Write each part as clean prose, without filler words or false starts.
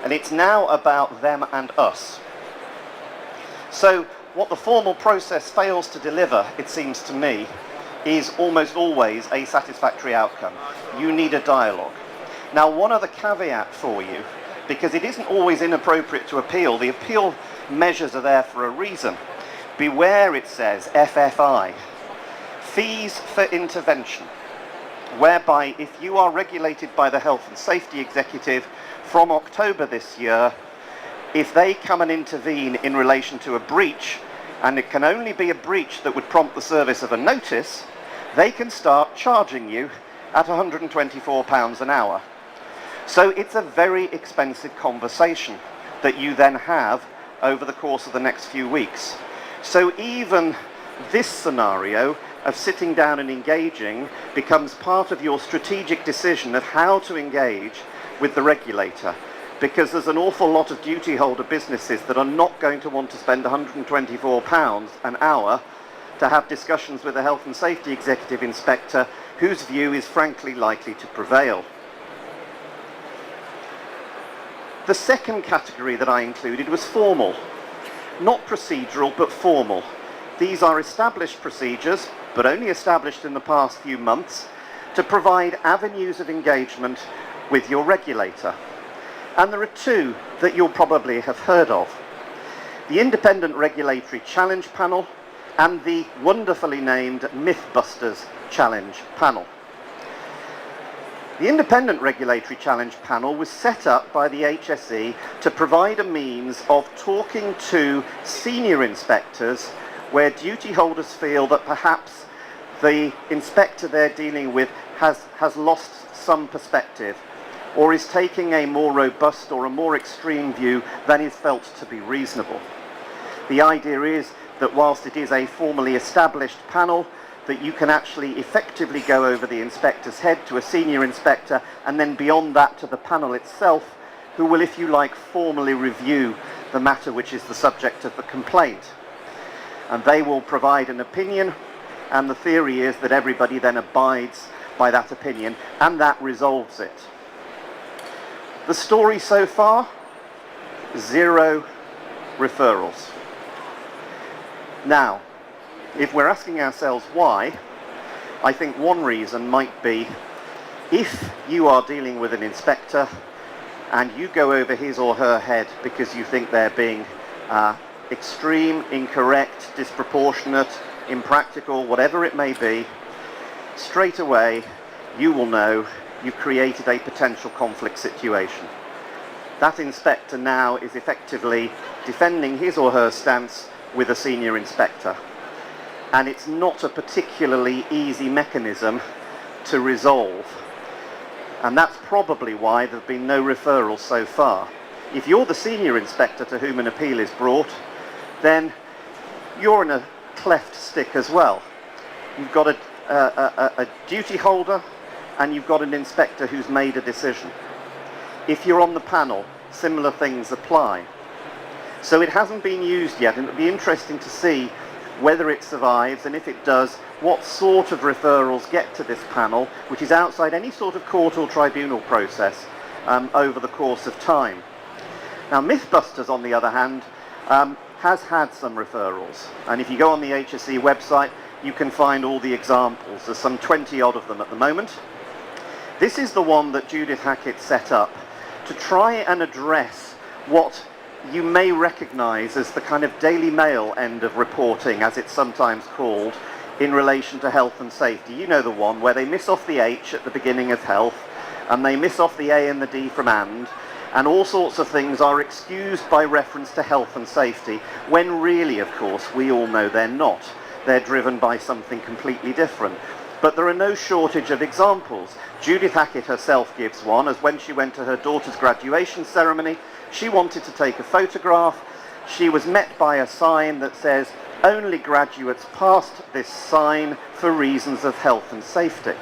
And it's now about them and us. So what the formal process fails to deliver, it seems to me, is almost always a satisfactory outcome. You need a dialogue. Now, one other caveat for you, because it isn't always inappropriate to appeal. The appeal measures are there for a reason. Beware, it says, FFI, fees for intervention, whereby if you are regulated by the Health and Safety Executive from October this year, if they come and intervene in relation to a breach, and it can only be a breach that would prompt the service of a notice, they can start charging you at £124 an hour. So it's a very expensive conversation that you then have over the course of the next few weeks. So even this scenario of sitting down and engaging becomes part of your strategic decision of how to engage with the regulator, because there's an awful lot of duty holder businesses that are not going to want to spend £124 an hour to have discussions with a health and safety executive inspector whose view is frankly likely to prevail. The second category that I included was formal. Not procedural, but formal. These are established procedures, but only established in the past few months, to provide avenues of engagement with your regulator. And there are two that you'll probably have heard of. The Independent Regulatory Challenge Panel and the wonderfully named Mythbusters Challenge Panel. The Independent Regulatory Challenge Panel was set up by the HSE to provide a means of talking to senior inspectors where duty holders feel that perhaps the inspector they're dealing with has lost some perspective or is taking a more robust or a more extreme view than is felt to be reasonable. The idea is that whilst it is a formally established panel, that you can actually effectively go over the inspector's head to a senior inspector and then beyond that to the panel itself, who will, if you like, formally review the matter which is the subject of the complaint. And they will provide an opinion, and the theory is that everybody then abides by that opinion, and that resolves it. The story so far, 0 referrals. Now, if we're asking ourselves why, I think one reason might be if you are dealing with an inspector and you go over his or her head because you think they're being extreme, incorrect, disproportionate, impractical, whatever it may be, straight away you will know you've created a potential conflict situation. That inspector now is effectively defending his or her stance with a senior inspector. And it's not a particularly easy mechanism to resolve. And that's probably why there have been no referrals so far. If you're the senior inspector to whom an appeal is brought, then you're in a cleft stick as well. You've got a duty holder and you've got an inspector who's made a decision. If you're on the panel, similar things apply. So it hasn't been used yet, and it'll be interesting to see whether it survives, and if it does, what sort of referrals get to this panel, which is outside any sort of court or tribunal process over the course of time. Now, Mythbusters, on the other hand, has had some referrals, and if you go on the HSE website, you can find all the examples. There's some 20 odd of them at the moment. This is the one that Judith Hackett set up to try and address what you may recognise as the kind of Daily Mail end of reporting, as it's sometimes called, in relation to health and safety. You know the one where they miss off the H at the beginning of health, and they miss off the A and the D from and all sorts of things are excused by reference to health and safety, when really, of course, we all know they're not. They're driven by something completely different. But there are no shortage of examples. Judith Hackett herself gives one, as when she went to her daughter's graduation ceremony, she wanted to take a photograph. She was met by a sign that says, "Only graduates past this sign for reasons of health and safety."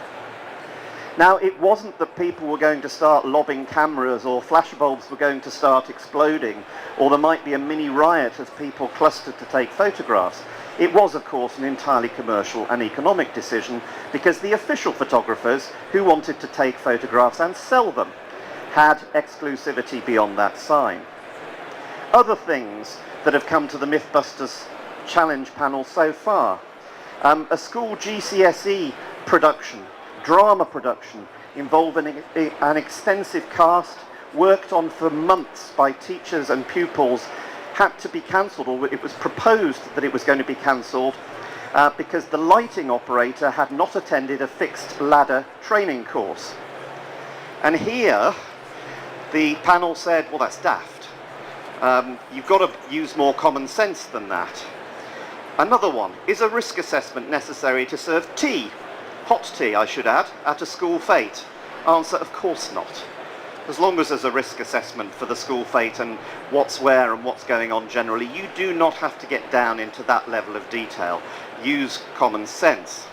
Now, it wasn't that people were going to start lobbing cameras or flashbulbs were going to start exploding, or there might be a mini riot as people clustered to take photographs. It was, of course, an entirely commercial and economic decision, because the official photographers who wanted to take photographs and sell them had exclusivity beyond that sign. Other things that have come to the Mythbusters Challenge panel so far. A school GCSE production, drama production, involving an extensive cast, worked on for months by teachers and pupils, had to be cancelled, or it was proposed that it was going to be cancelled because the lighting operator had not attended a fixed ladder training course. And here, the panel said, well, that's daft. You've got to use more common sense than that. Another one, is a risk assessment necessary to serve tea, hot tea I should add, at a school fete? Answer, of course not. As long as there's a risk assessment for the school fete and what's where and what's going on generally, you do not have to get down into that level of detail. Use common sense.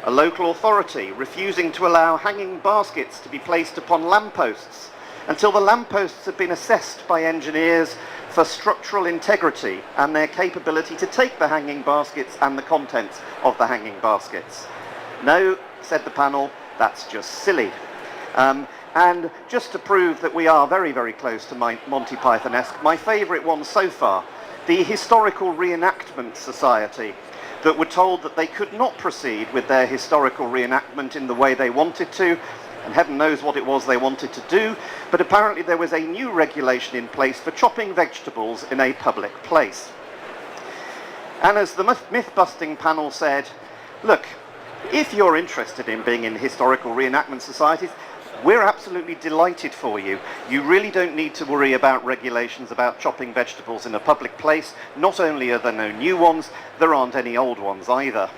A local authority refusing to allow hanging baskets to be placed upon lampposts until the lampposts have been assessed by engineers for structural integrity and their capability to take the hanging baskets and the contents of the hanging baskets. No, said the panel, that's just silly. And just to prove that we are very, very close to Monty Python-esque, my favourite one so far, the Historical Reenactment Society, that were told that they could not proceed with their historical reenactment in the way they wanted to, and heaven knows what it was they wanted to do, but apparently there was a new regulation in place for chopping vegetables in a public place. And as the myth-busting panel said, look, if you're interested in being in historical reenactment societies, we're absolutely delighted for you. You really don't need to worry about regulations about chopping vegetables in a public place. Not only are there no new ones, there aren't any old ones either.